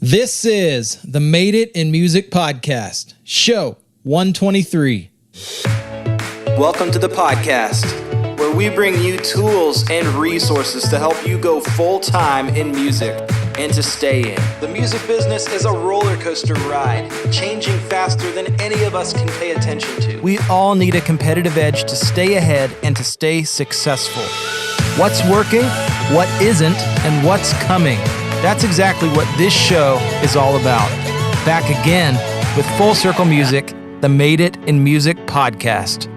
This is the Made It in Music podcast, show 123. Welcome to the podcast, where we bring you tools and resources to help you go full-time in music and to stay in. The music business is a roller coaster ride, changing faster than any of us can pay attention to. We all need a competitive edge to stay ahead and to stay successful. What's working, what isn't, and what's coming. That's exactly what this show is all about. Back again with Full Circle Music, the Made It in Music podcast.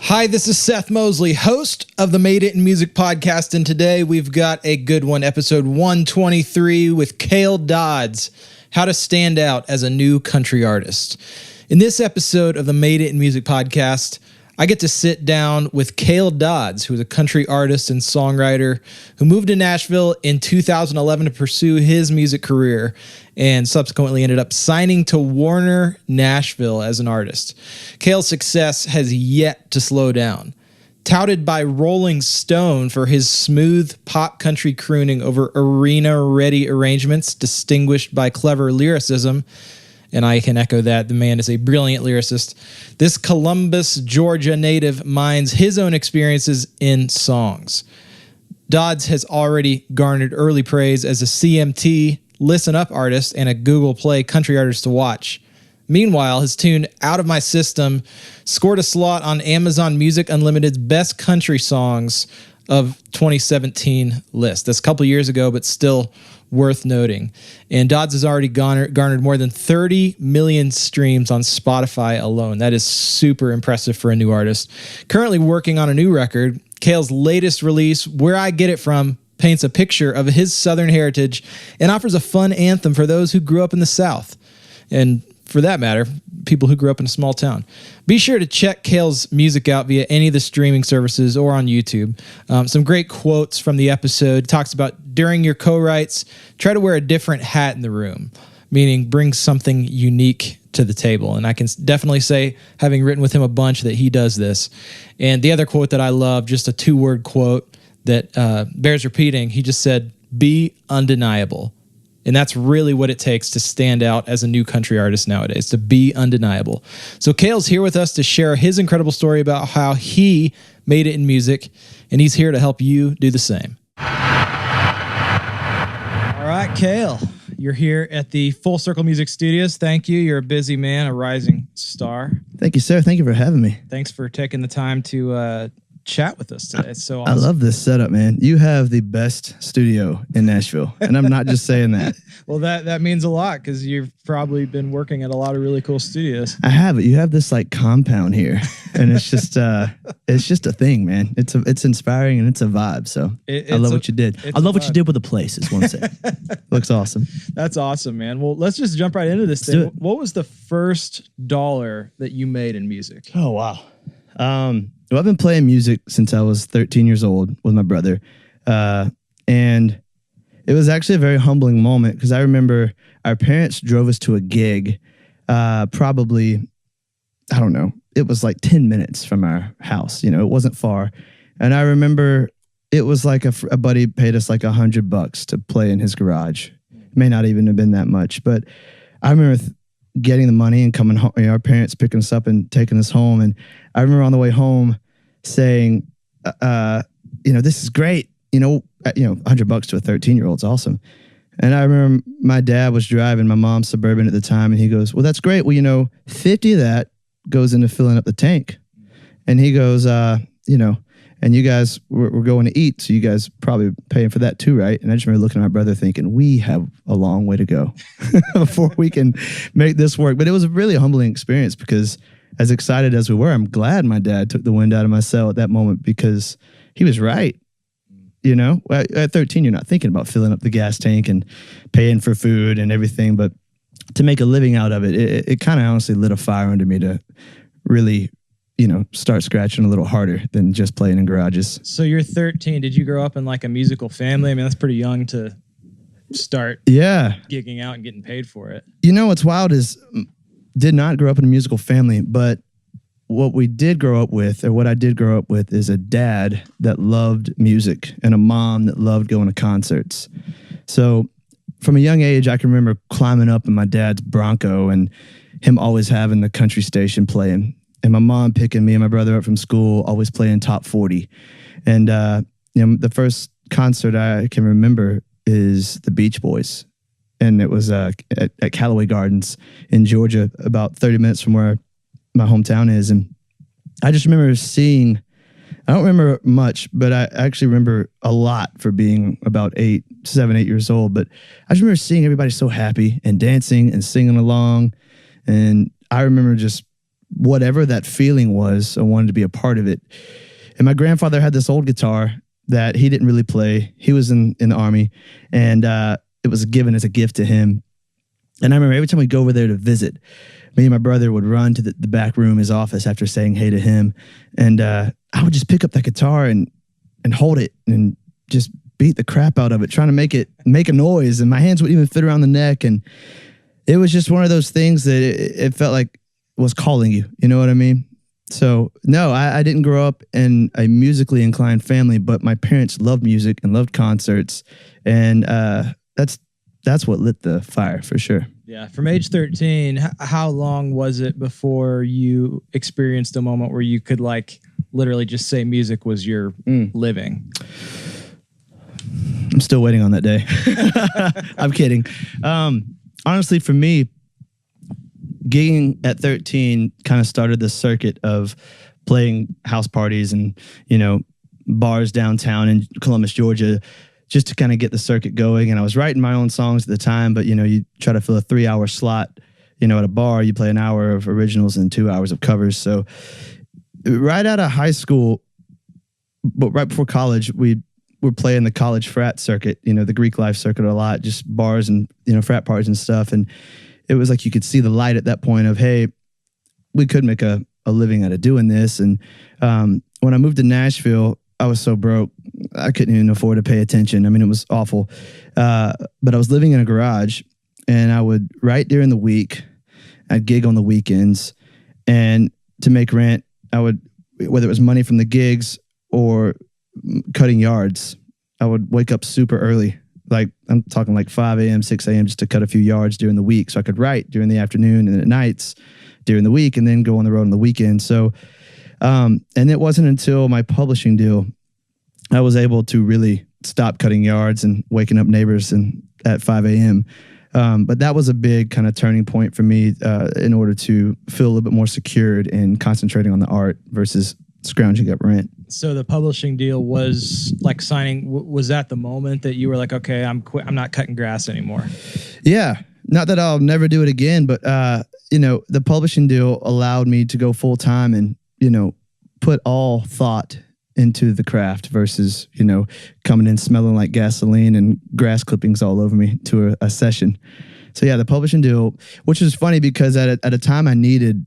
Hi, this is Seth Mosley, host of the Made It in Music podcast, and today we've got a good one, episode 123 with Cale Dodds, how to stand out as a new country artist. In this episode of the Made It in Music podcast, I get to sit down with Cale Dodds, who is a country artist and songwriter who moved to Nashville in 2011 to pursue his music career and subsequently ended up signing to Warner Nashville as an artist. Cale's success has yet to slow down. Touted by Rolling Stone for his smooth pop country crooning over arena-ready arrangements distinguished by clever lyricism, and I can echo that. The man is a brilliant lyricist. This Columbus, Georgia native mines his own experiences in songs. Dodds has already garnered early praise as a CMT Listen Up artist and a Google Play country artist to watch. Meanwhile, his tune Out of My System scored a slot on Amazon Music Unlimited's Best Country Songs of 2017 list. That's a couple years ago, but still worth noting. And Dodds has already garnered more than 30 million streams on Spotify alone. That is super impressive for a new artist. Currently working on a new record, Cale's latest release, Where I Get It From, paints a picture of his Southern heritage and offers a fun anthem for those who grew up in the South. And for that matter, people who grew up in a small town. Be sure to check Cale's music out via any of the streaming services or on YouTube. Some great quotes from the episode. It talks about during your co-writes, try to wear a different hat in the room, meaning bring something unique to the table. And I can definitely say, having written with him a bunch, that he does this. And the other quote that I love, just a 2-word quote that bears repeating, he just said, "Be undeniable." And that's really what it takes to stand out as a new country artist nowadays, to be undeniable. So Cale's here with us to share his incredible story about how he made it in music, and he's here to help you do the same. All right, Cale, you're here at the Full Circle Music Studios. Thank you. You're a busy man, a rising star. Thank you, sir. Thank you for having me. Thanks for taking the time to chat with us today. It's so awesome. I love this setup, man. You have the best studio in Nashville, and I'm not just saying that. Well, that means a lot because you've probably been working at a lot of really cool studios. I have it. You have this like compound here, and it's just a thing, man. It's inspiring and it's a vibe. So I love what you did. I love what you did with the place. Is one thing. Looks awesome. That's awesome, man. Well, let's just jump right into this thing. What was the first dollar that you made in music? Oh wow. Well, I've been playing music since I was 13 years old with my brother. And it was actually a very humbling moment because I remember our parents drove us to a gig, probably, I don't know, it was like 10 minutes from our house. You know, it wasn't far. And I remember it was like a buddy paid us like $100 to play in his garage. It may not even have been that much, but I remember getting the money and coming home, our parents picking us up and taking us home. And I remember on the way home saying, this is great. $100 to a 13-year-old is awesome. And I remember my dad was driving my mom's Suburban at the time, and he goes, "Well, that's great. Well, 50 of that goes into filling up the tank." And he goes, and you guys we're going to eat, so you guys probably paying for that too, right? And I just remember looking at my brother thinking, we have a long way to go before we can make this work. But it was really a humbling experience because as excited as we were, I'm glad my dad took the wind out of my sail at that moment because he was right. At 13, you're not thinking about filling up the gas tank and paying for food and everything. But to make a living out of it, it kind of honestly lit a fire under me to really, start scratching a little harder than just playing in garages. So you're 13. Did you grow up in like a musical family? I mean, that's pretty young to start gigging out and getting paid for it. What's wild is did not grow up in a musical family, but what we did grow up with, or what I did grow up with, is a dad that loved music and a mom that loved going to concerts. So from a young age, I can remember climbing up in my dad's Bronco and him always having the country station playing, and my mom picking me and my brother up from school, always playing top 40. And the first concert I can remember is the Beach Boys, and it was at Callaway Gardens in Georgia, about 30 minutes from where my hometown is. And I just remember I don't remember much, but I actually remember a lot for being about 7, 8 years old. But I just remember seeing everybody so happy and dancing and singing along. And I remember just whatever that feeling was, I wanted to be a part of it. And my grandfather had this old guitar that he didn't really play. He was in the Army, and it was given as a gift to him. And I remember every time we'd go over there to visit, me and my brother would run to the back room, his office, after saying hey to him. And I would just pick up that guitar and hold it and just beat the crap out of it, trying to make a noise. And my hands would even fit around the neck. And it was just one of those things that it felt like was calling you. You know what I mean? So no, I didn't grow up in a musically inclined family, but my parents loved music and loved concerts. And that's what lit the fire for sure. Yeah. From age 13, how long was it before you experienced a moment where you could like literally just say music was your living? I'm still waiting on that day. I'm kidding. Honestly, for me, gigging at 13 kind of started the circuit of playing house parties and, bars downtown in Columbus, Georgia, just to kind of get the circuit going. And I was writing my own songs at the time, but, you try to fill a 3-hour slot, at a bar, you play an hour of originals and 2 hours of covers. So right out of high school, but right before college, we were playing the college frat circuit, the Greek life circuit a lot, just bars and, frat parties and stuff. And it was like you could see the light at that point of, hey, we could make a living out of doing this. And when I moved to Nashville, I was so broke, I couldn't even afford to pay attention. I mean, it was awful. But I was living in a garage, and I would write during the week. I'd gig on the weekends. And to make rent, I would, whether it was money from the gigs or cutting yards, I would wake up super early. Like I'm talking like 5 a.m., 6 a.m. just to cut a few yards during the week. So I could write during the afternoon and at nights during the week, and then go on the road on the weekend. So, and it wasn't until my publishing deal, I was able to really stop cutting yards and waking up neighbors at 5 a.m. But that was a big kind of turning point for me in order to feel a little bit more secured and concentrating on the art versus scrounging up rent. So the publishing deal was like signing. Was that the moment that you were like, okay, I'm not cutting grass anymore? Yeah. Not that I'll never do it again, but the publishing deal allowed me to go full time and, put all thought into the craft versus, coming in smelling like gasoline and grass clippings all over me to a session. So yeah, the publishing deal, which is funny because at a time I needed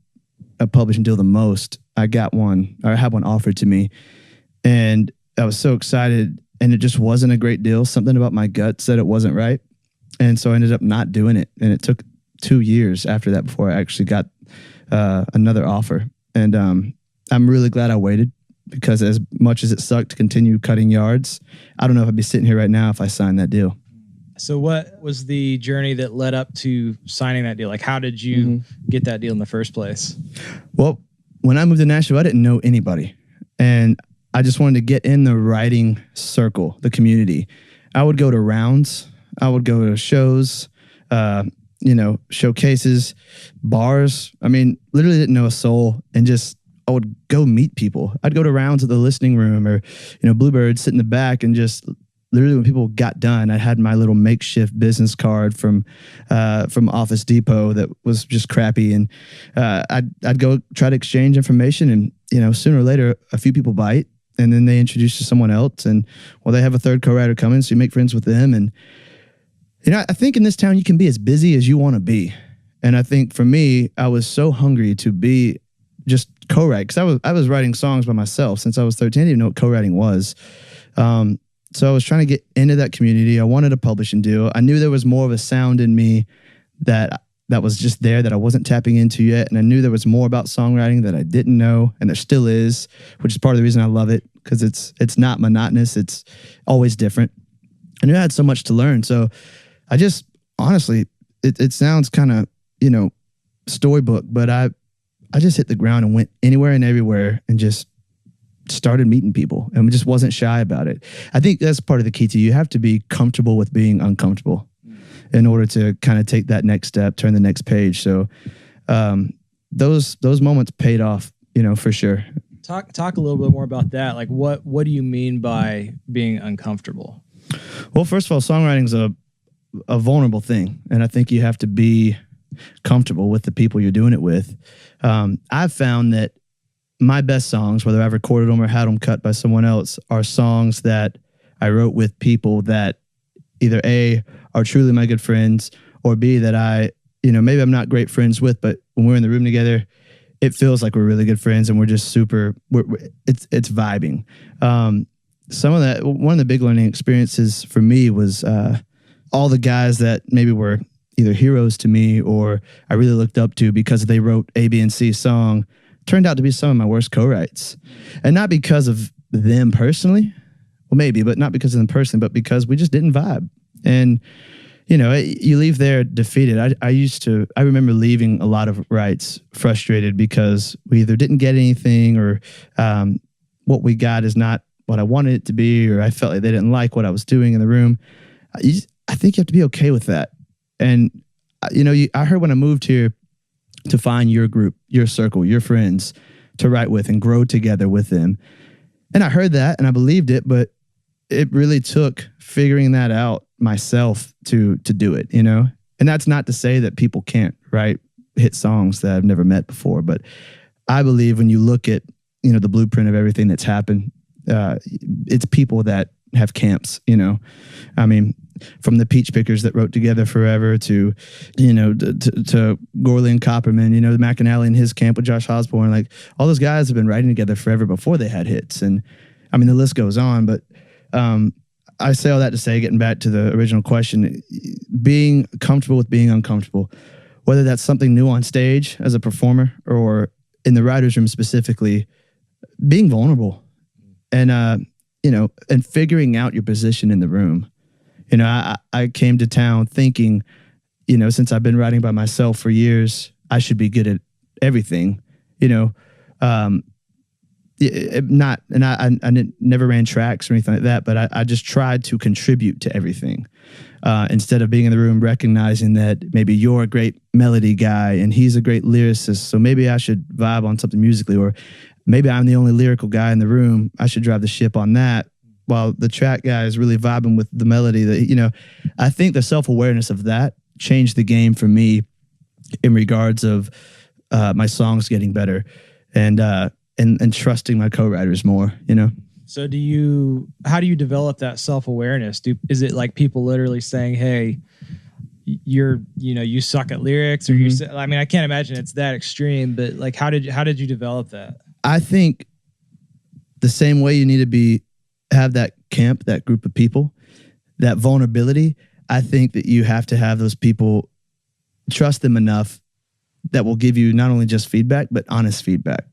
a publishing deal the most, I had one offered to me, and I was so excited, and it just wasn't a great deal. Something about my gut said it wasn't right. And so I ended up not doing it. And it took 2 years after that before I actually got another offer. And I'm really glad I waited, because as much as it sucked to continue cutting yards, I don't know if I'd be sitting here right now if I signed that deal. So what was the journey that led up to signing that deal? Like, how did you get that deal in the first place? Well, when I moved to Nashville, I didn't know anybody. And I just wanted to get in the writing circle, the community. I would go to rounds. I would go to shows, showcases, bars. I mean, literally didn't know a soul, and just I would go meet people. I'd go to rounds at the listening room, or, Bluebird, sit in the back, and just literally when people got done, I had my little makeshift business card from Office Depot that was just crappy. And I'd go try to exchange information, and, sooner or later, a few people bite, and then they introduce you to someone else, and they have a third co-writer coming, so you make friends with them. And, I think in this town, you can be as busy as you want to be. And I think for me, I was so hungry to be just co-write, because I was writing songs by myself since I was 13. I didn't even know what co-writing was. So I was trying to get into that community. I wanted a publishing deal. I knew there was more of a sound in me that that was just there that I wasn't tapping into yet. And I knew there was more about songwriting that I didn't know, and there still is, which is part of the reason I love it, because it's not monotonous. It's always different. I knew I had so much to learn. So I just, honestly, it sounds kind of, storybook, but I just hit the ground and went anywhere and everywhere and just started meeting people and just wasn't shy about it. I think that's part of the key to you. You have to be comfortable with being uncomfortable in order to kind of take that next step, turn the next page. So those moments paid off, for sure. Talk a little bit more about that. Like what do you mean by being uncomfortable? Well, first of all, songwriting is a vulnerable thing. And I think you have to be comfortable with the people you're doing it with. I've found that my best songs, whether I've recorded them or had them cut by someone else, are songs that I wrote with people that either A, are truly my good friends, or B, that I, maybe I'm not great friends with, but when we're in the room together, it feels like we're really good friends and we're just it's vibing. Some of that, one of the big learning experiences for me was all the guys that maybe were either heroes to me or I really looked up to because they wrote A, B, and C song, turned out to be some of my worst co-writes. And not because of them personally, well, maybe, but not because of them personally, but because we just didn't vibe. And, you leave there defeated. I remember leaving a lot of writes frustrated because we either didn't get anything or what we got is not what I wanted it to be, or I felt like they didn't like what I was doing in the room. I think you have to be okay with that. And, I heard when I moved here to find your group, your circle, your friends to write with and grow together with them. And I heard that and I believed it, but it really took figuring that out myself to do it, And that's not to say that people can't write hit songs that I've never met before, but I believe when you look at, the blueprint of everything that's happened, it's people that have camps, I mean, from the Peach Pickers that wrote together forever to, to Gorley and Copperman, the McAnally and his camp with Josh Osborne, like all those guys have been writing together forever before they had hits. And I mean, the list goes on, but I say all that to say, getting back to the original question, being comfortable with being uncomfortable, whether that's something new on stage as a performer or in the writer's room specifically, being vulnerable and, and figuring out your position in the room. I came to town thinking, since I've been writing by myself for years, I should be good at everything, I never ran tracks or anything like that, but I just tried to contribute to everything. Instead of being in the room, recognizing that maybe you're a great melody guy and he's a great lyricist. So maybe I should vibe on something musically, or maybe I'm the only lyrical guy in the room. I should drive the ship on that, while the track guy is really vibing with the melody. That, I think the self-awareness of that changed the game for me in regards of my songs getting better and trusting my co-writers more, So how do you develop that self-awareness? Is it like people literally saying, hey, you suck at lyrics, or I mean, I can't imagine it's that extreme, but like, how did you develop that? I think the same way you need to have that camp, that group of people, that vulnerability. I think that you have to have those people, trust them enough that will give you not only just feedback, but honest feedback.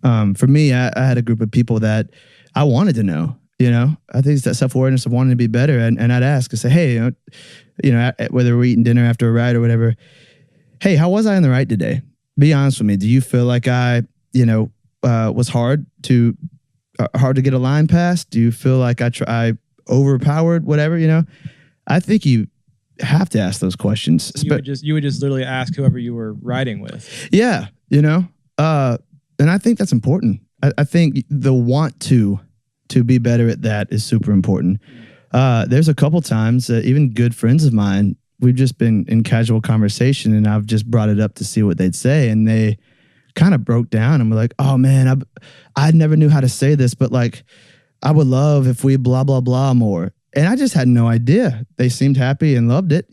For me, I had a group of people that I wanted to know, I think it's that self-awareness of wanting to be better. And I'd ask and say, hey, whether we're eating dinner after a ride or whatever, hey, how was I in the right today? Be honest with me. Do you feel like I, was hard to get a line past? Do you feel like I overpowered whatever, I think you have to ask those questions. You would just literally ask whoever you were riding with. Yeah. And I think that's important. I think the want to be better at that is super important. There's a couple times even good friends of mine, we've just been in casual conversation and I've just brought it up to see what they'd say. And they kind of broke down and were like, oh man, I never knew how to say this, but like, I would love if we blah, blah, blah more. And I just had no idea. They seemed happy and loved it,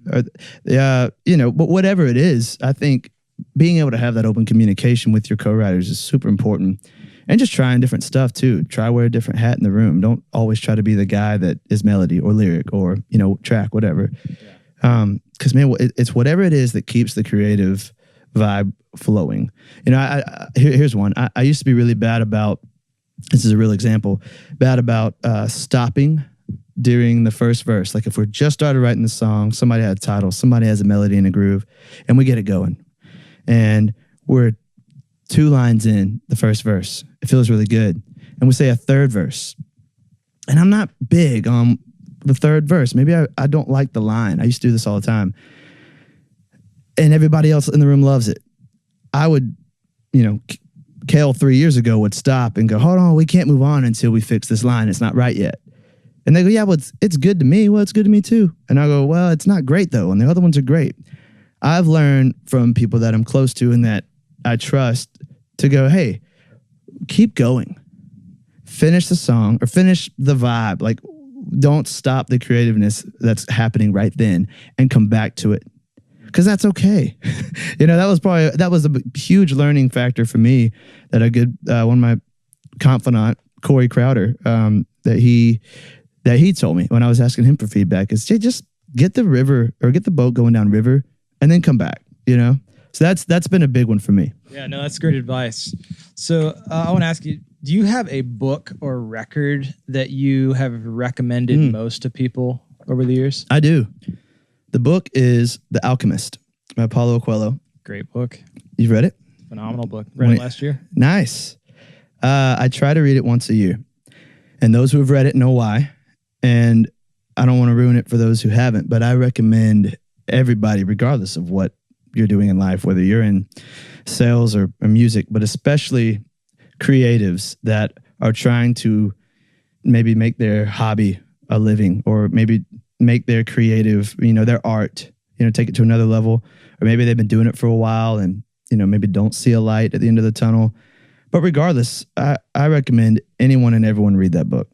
but whatever it is, I think being able to have that open communication with your co-writers is super important. And just trying different stuff too. Try wear a different hat in the room. Don't always try to be the guy that is melody or lyric or, track, whatever. Because man, it's whatever it is that keeps the creative vibe flowing. You know, here's one. I used to be really bad about, this is a real example, bad about stopping during the first verse. Like if we're just started writing the song, somebody had a title, somebody has a melody and a groove, and we get it going. And we're 2 lines in the first verse. It feels really good. And we say a third verse. And I'm not big on the third verse. Maybe I don't like the line. I used to do this all the time. And everybody else in the room loves it. I would, you know, Cale 3 years ago would stop and go, hold on, we can't move on until we fix this line. It's not right yet. And they go, yeah, well, it's good to me. Well, it's good to me too. And I go, well, it's not great though. And the other ones are great. I've learned from people that I'm close to and that I trust to go, hey, keep going. Finish the song or finish the vibe. Like, don't stop the creativeness that's happening right then and come back to it. Because that's okay. You know, that was a huge learning factor for me that a good, one of my confidant, Corey Crowder, that he told me when I was asking him for feedback is, hey, just get the river or get the boat going down river and then come back, you know? So that's been a big one for me. Yeah, no, that's great advice. So I want to ask you, do you have a book or record that you have recommended most to people over the years? I do. The book is The Alchemist by Paulo Coelho. Great book. You've read it? Phenomenal book. Read it last year. Nice. I try to read it once a year. And those who have read it know why. And I don't want to ruin it for those who haven't, but I recommend everybody, regardless of what you're doing in life, whether you're in sales or music, but especially creatives that are trying to maybe make their hobby a living, or maybe make their creative, you know, their art, you know, take it to another level, or maybe they've been doing it for a while and, you know, maybe don't see a light at the end of the tunnel. But regardless, I recommend anyone and everyone read that book.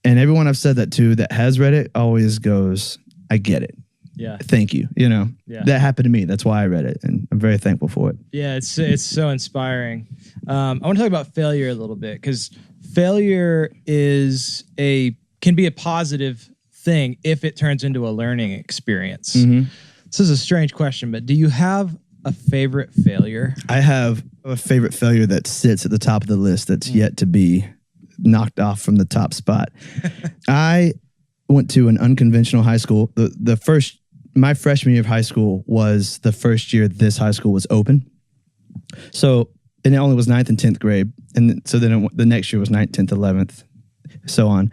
And everyone I've said that to that has read it always goes, I get it. Yeah. Thank you. You know, that happened to me. That's why I read it. And I'm very thankful for it. Yeah, it's so inspiring. I want to talk about failure a little bit, because failure can be a positive thing if it turns into a learning experience. Mm-hmm. This is a strange question, but do you have a favorite failure? I have a favorite failure that sits at the top of the list that's yet to be knocked off from the top spot. I went to an unconventional high school. My freshman year of high school was the first year this high school was open. So, and it only was 9th and 10th grade. And so then the next year was 9th, 10th, 11th, so on.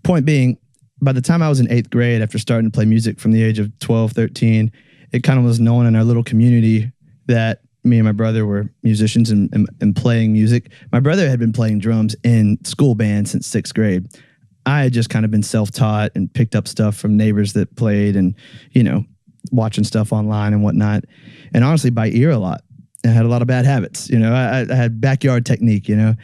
Point being, by the time I was in 8th grade, after starting to play music from the age of 12, 13, it kind of was known in our little community that me and my brother were musicians and playing music. My brother had been playing drums in school band since 6th grade. I had just kind of been self-taught and picked up stuff from neighbors that played and, you know, watching stuff online and whatnot. And honestly, by ear a lot. I had a lot of bad habits. You know, I had backyard technique, you know.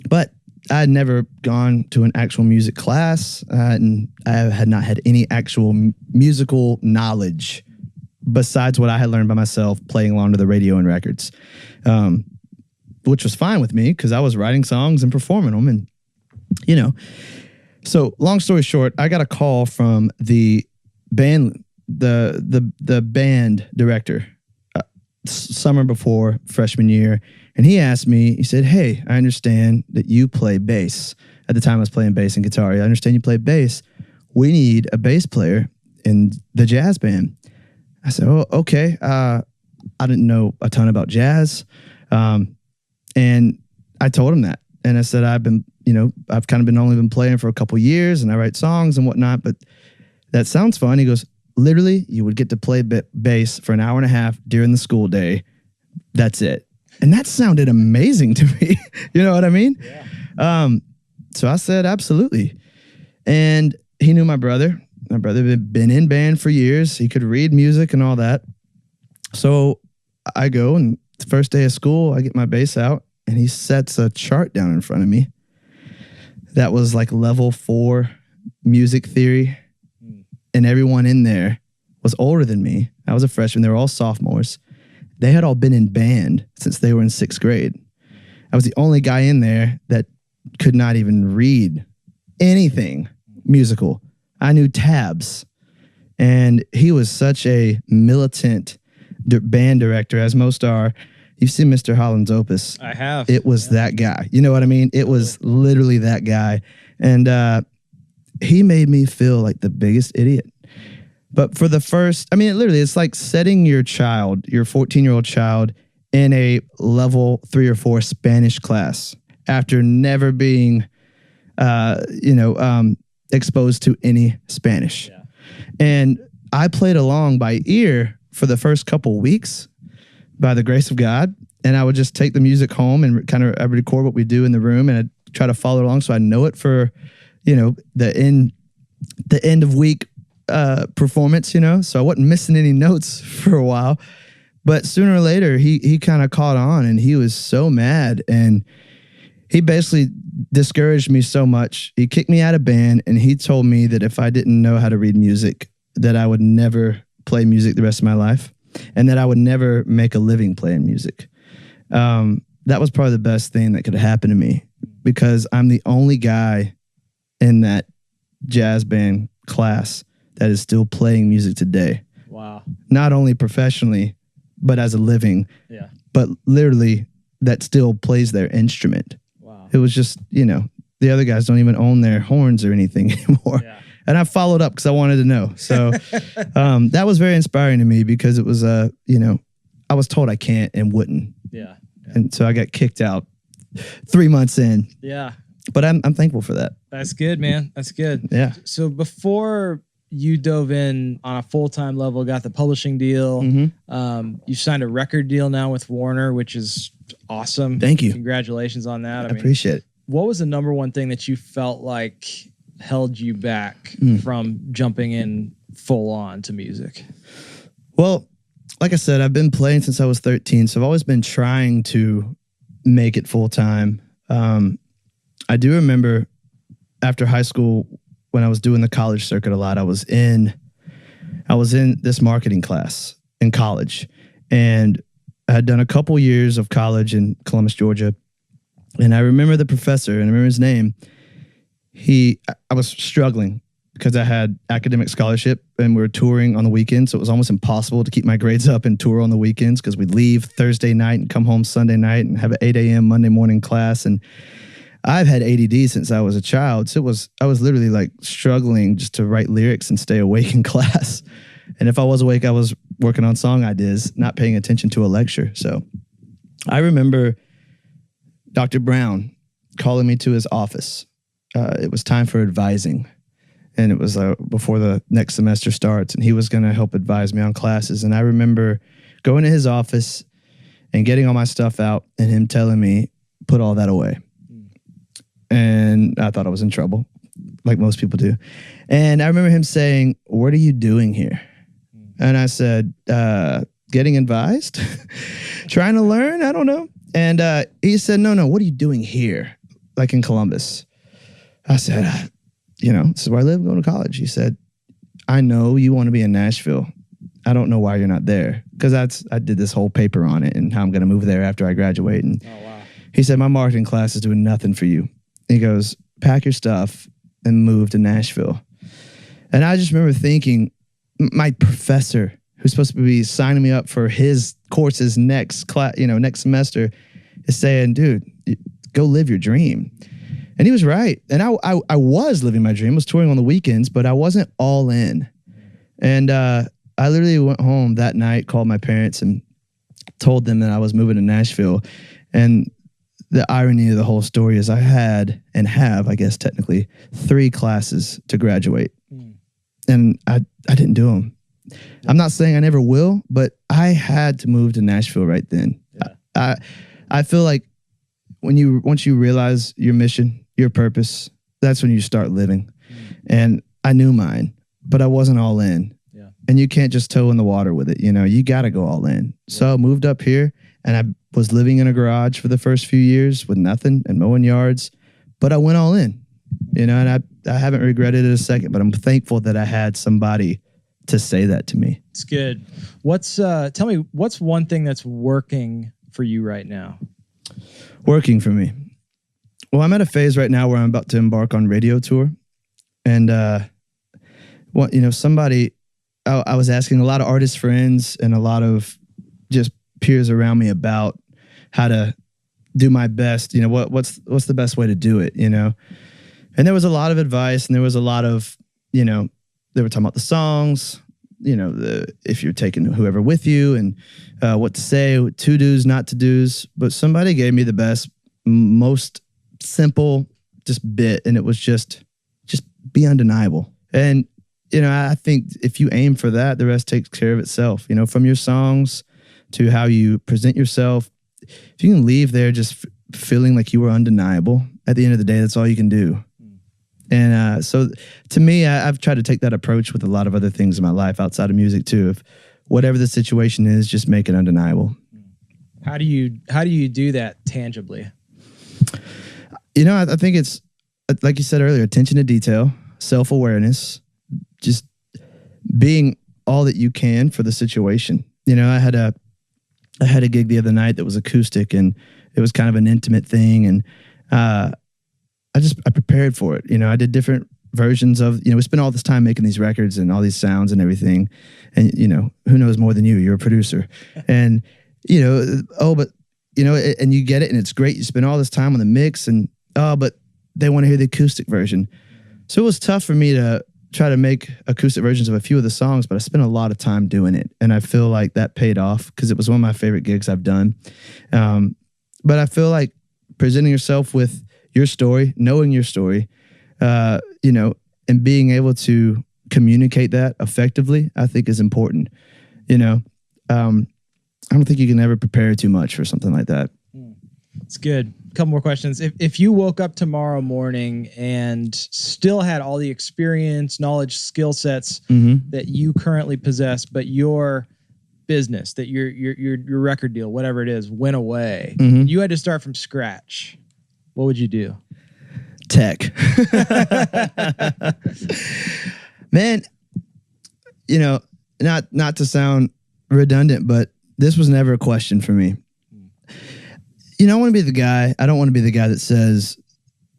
But I had never gone to an actual music class, and I had not had any actual musical knowledge besides what I had learned by myself playing along to the radio and records, which was fine with me because I was writing songs and performing them. And, you know, so long story short, I got a call from the band, the band director, summer before freshman year. And he asked me, he said, hey, I understand that you play bass. At the time I was playing bass and guitar. I understand you play bass. We need a bass player in the jazz band. I said, oh, okay. I didn't know a ton about jazz. And I told him that. And I said, I've kind of only been playing for a couple years and I write songs and whatnot, but that sounds fun. He goes, literally, you would get to play bass for an hour and a half during the school day. That's it. And that sounded amazing to me. You know what I mean? Yeah. So I said, absolutely. And he knew my brother. My brother had been in band for years. He could read music and all that. So I go, and the first day of school, I get my bass out, and he sets a chart down in front of me. That was like level 4 music theory. And everyone in there was older than me. I was a freshman. They were all sophomores. They had all been in band since they were in 6th grade. I was the only guy in there that could not even read anything musical. I knew tabs. And he was such a militant band director, as most are. You've seen Mr. Holland's Opus. I have. It was that guy. You know what I mean? It was literally that guy. And he made me feel like the biggest idiot. But for the first, I mean, it's like setting your 14-year-old child in a level 3 or 4 Spanish class after never being, exposed to any Spanish. Yeah. And I played along by ear for the first couple weeks by the grace of God. And I would just take the music home and I would record what we do in the room, and I'd try to follow along so I know it for, the end of week performance, so I wasn't missing any notes for a while. But sooner or later, he kind of caught on, and he was so mad, and he basically discouraged me so much. He kicked me out of band, and he told me that if I didn't know how to read music, that I would never play music the rest of my life, and that I would never make a living playing music. That was probably the best thing that could happen to me, because I'm the only guy in that jazz band class that is still playing music today. Wow. Not only professionally, but as a living. Yeah. But literally that still plays their instrument. Wow. It was just, the other guys don't even own their horns or anything anymore. Yeah. And I followed up because I wanted to know. So that was very inspiring to me, because it was, I was told I can't and wouldn't. Yeah. And so I got kicked out 3 months in. Yeah. But I'm thankful for that. That's good, man. That's good. Yeah. So before you dove in on a full-time level, got the publishing deal, you signed a record deal now with Warner, which is awesome. Thank you. Congratulations on that. I appreciate it. What was the number one thing that you felt like held you back from jumping in full on to music? Well, like I said, I've been playing since I was 13, so I've always been trying to make it full time. I do remember after high school, when I was doing the college circuit a lot, I was in this marketing class in college, and I had done a couple years of college in Columbus, Georgia. And I remember the professor, and I remember his name. I was struggling because I had academic scholarship and we were touring on the weekends. So it was almost impossible to keep my grades up and tour on the weekends, because we'd leave Thursday night and come home Sunday night and have an 8 a.m. Monday morning class. And I've had ADD since I was a child. So I was literally like struggling just to write lyrics and stay awake in class. And if I was awake, I was working on song ideas, not paying attention to a lecture. So I remember Dr. Brown calling me to his office. It was time for advising. And it was before the next semester starts, and he was going to help advise me on classes. And I remember going to his office and getting all my stuff out, and him telling me, put all that away. And I thought I was in trouble, like most people do. And I remember him saying, what are you doing here? And I said, getting advised, trying to learn. I don't know. And he said, no, what are you doing here? Like in Columbus. I said, this is where I live, going to college. He said, I know you want to be in Nashville. I don't know why you're not there. Because I did this whole paper on it and how I'm going to move there after I graduate. And he said, my marketing class is doing nothing for you. He goes, pack your stuff and move to Nashville. And I just remember thinking, my professor, who's supposed to be signing me up for his courses next semester, is saying, dude, go live your dream. And he was right. And I was living my dream, was touring on the weekends, but I wasn't all in. And I literally went home that night, called my parents, and told them that I was moving to Nashville. And the irony of the whole story is I had and have, I guess technically, 3 classes to graduate. And I didn't do them. I'm not saying I never will, but I had to move to Nashville right then. Yeah. I feel like once you realize your mission, your purpose, that's when you start living. And I knew mine, but I wasn't all in. Yeah. And you can't just toe in the water with it. You got to go all in. Yeah. So I moved up here, and I was living in a garage for the first few years with nothing and mowing yards, but I went all in, and I haven't regretted it a second, but I'm thankful that I had somebody to say that to me. It's good. Tell me, what's one thing that's working for you right now? Working for me. Well, I'm at a phase right now where I'm about to embark on radio tour. And, somebody I was asking a lot of artist friends and a lot of just peers around me about how to do my best. You know, what's the best way to do it, you know? And there was a lot of advice, and there was a lot of, you know, they were talking about the songs, you know, if you're taking whoever with you, and what to say, to do's, not to do's. But somebody gave me the best, most simple just bit, and it was just be undeniable. And, you know, I think if you aim for that, the rest takes care of itself. You know, from your songs to how you present yourself, if you can leave there just feeling like you were undeniable, at the end of the day, that's all you can do. And so to me, I've tried to take that approach with a lot of other things in my life outside of music too. If whatever the situation is, just make it undeniable. How do you do that tangibly? You know, I think it's, like you said earlier, attention to detail, self-awareness, just being all that you can for the situation. You know, I had a gig the other night that was acoustic, and it was kind of an intimate thing. And, I prepared for it. You know, I did different versions of, you know, we spent all this time making these records and all these sounds and everything. And, you know, who knows more than you? You're a producer. And, you know, but, you know, and you get it, and it's great. You spend all this time on the mix, and, but they want to hear the acoustic version. So it was tough for me to try to make acoustic versions of a few of the songs, but I spent a lot of time doing it. And I feel like that paid off because it was one of my favorite gigs I've done. But I feel like presenting yourself with your story, knowing your story, you know, and being able to communicate that effectively, I think is important. You know, I don't think you can ever prepare too much for something like that. It's good. A couple more questions. If you woke up tomorrow morning and still had all the experience, knowledge, skill sets that you currently possess, but your business, that your record deal, whatever it is, went away, you had to start from scratch, what would you do? Tech. Man, you know, not to sound redundant, but this was never a question for me. You know, I don't want to be the guy that says,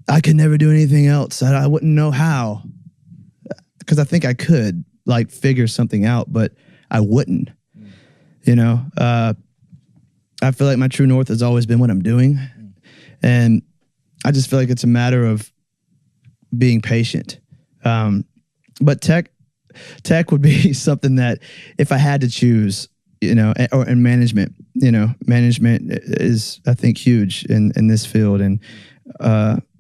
I could never do anything else. I wouldn't know how. Because I think I could, like, figure something out, but I wouldn't. You know, I feel like my true north has always been what I'm doing. And I just feel like it's a matter of being patient. But tech would be something that if I had to choose, you know, and management, you know, management is, I think, huge in this field, and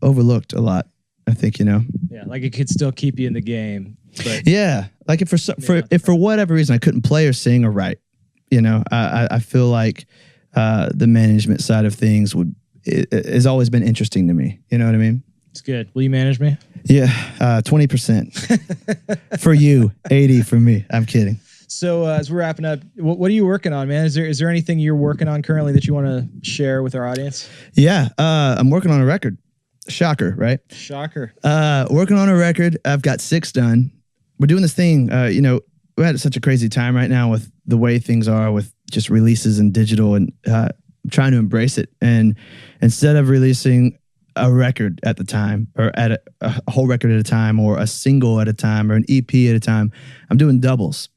overlooked a lot, I think, you know. Yeah, like it could still keep you in the game. But yeah, like if for whatever reason I couldn't play or sing or write, you know, I feel like the management side of things has always been interesting to me. You know what I mean? It's good. Will you manage me? Yeah, 20% for you, 80 for me. I'm kidding. So as we're wrapping up, what are you working on, man? Is there anything you're working on currently that you want to share with our audience? Yeah, I'm working on a record. Shocker, right? Shocker. Working on a record. I've got 6 done. We're doing this thing. You know, we're at such a crazy time right now with the way things are with just releases and digital, and trying to embrace it. And instead of releasing a record at the time, or at a whole record at a time, or a single at a time, or an EP at a time, I'm doing doubles.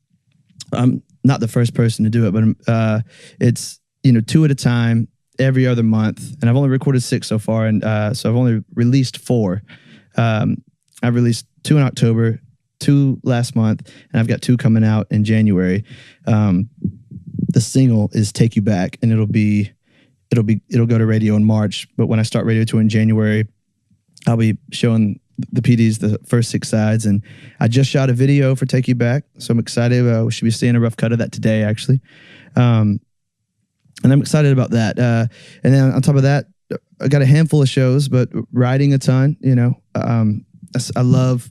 I'm not the first person to do it, but it's, you know, 2 at a time every other month. And I've only recorded 6 so far. And so I've only released 4. I've released 2 in October, 2 last month, and I've got 2 coming out in January. The single is Take You Back, and it'll go to radio in March. But when I start radio tour in January, I'll be showing the PDs the first 6 sides, and I just shot a video for Take You Back, so I'm excited. We should be seeing a rough cut of that today, actually, and I'm excited about that. And then on top of that, I got a handful of shows, but writing a ton. You know, I love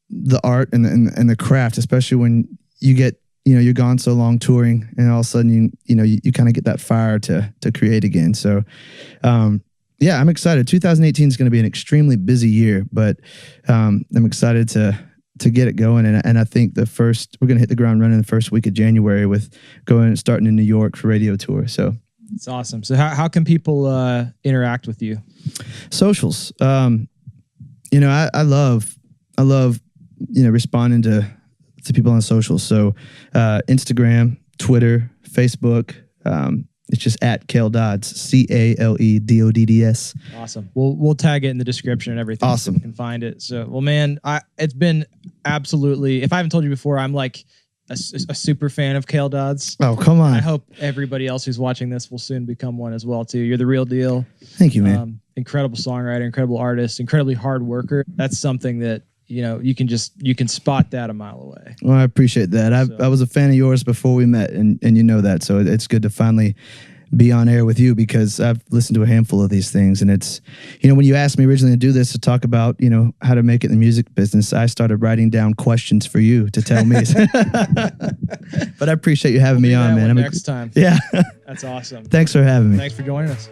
the art and the craft, especially when you get, you know, you're gone so long touring, and all of a sudden you kind of get that fire to create again. So. Yeah, I'm excited. 2018 is going to be an extremely busy year, but I'm excited to get it going. And I think we're going to hit the ground running the first week of January with starting in New York for radio tour. So it's awesome. So how can people interact with you? Socials. You know, I love, you know, responding to to people on socials. So Instagram, Twitter, Facebook. It's just at Cale Dodds, CaleDodds. Awesome. We'll tag it in the description and everything. Awesome. So you can find it. So, well, man, it's been absolutely, if I haven't told you before, I'm like a super fan of Cale Dodds. Oh, come on. I hope everybody else who's watching this will soon become one as well, too. You're the real deal. Thank you, man. Incredible songwriter, incredible artist, incredibly hard worker. That's something that, you can spot that a mile away. Well, I appreciate that. I was a fan of yours before we met, and you know that. So it's good to finally be on air with you, because I've listened to a handful of these things, and it's, when you asked me originally to do this, to talk about, how to make it in the music business, I started writing down questions for you to tell me. But I appreciate you having me on, man. Next time. Yeah. That's awesome. Thanks for having me. Thanks for joining us.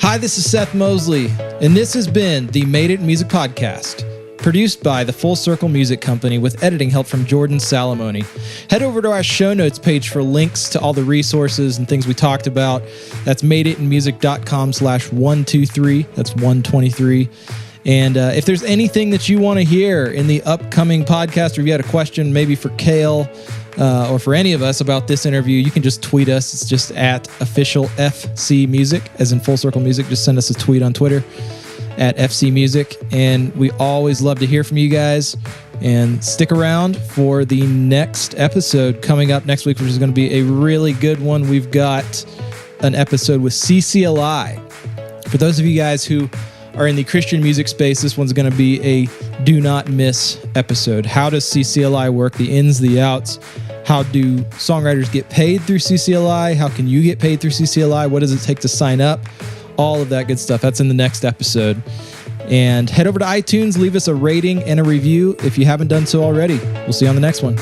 Hi, this is Seth Mosley, and this has been the Made It in Music podcast, produced by the Full Circle Music Company with editing help from Jordan Salamoni. Head over to our show notes page for links to all the resources and things we talked about. That's madeitinmusic.com/123. That's 123. And if there's anything that you want to hear in the upcoming podcast, or if you had a question maybe for Cale or for any of us about this interview, you can just tweet us. It's just at official FC Music, as in Full Circle Music. Just send us a tweet on Twitter at FC Music. And we always love to hear from you guys. And stick around for the next episode coming up next week, which is going to be a really good one. We've got an episode with CCLI. For those of you guys who are in the Christian music space, this one's going to be a do not miss episode. How does CCLI work? The ins, the outs. How do songwriters get paid through CCLI? How can you get paid through CCLI? What does it take to sign up? All of that good stuff. That's in the next episode. And head over to iTunes, leave us a rating and a review if you haven't done so already. We'll see you on the next one.